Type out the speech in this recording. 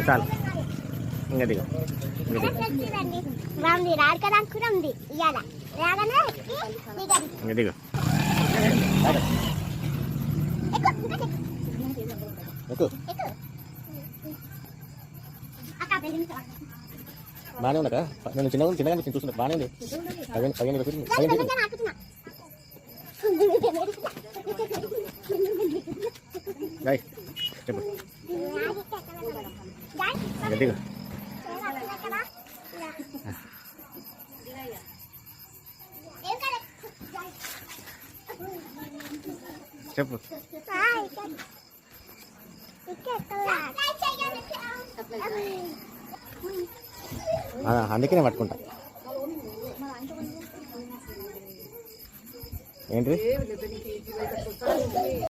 చాలు ఇంకా దిగు ఇంకా దిగు బాగానే ఉన్నాక నేను చిన్నగా చూస్తున్నా బాగానే ఉంది చెప్పు గట్టిగా చెప్పు అందుకనే పట్టుకుంటా ఏంటి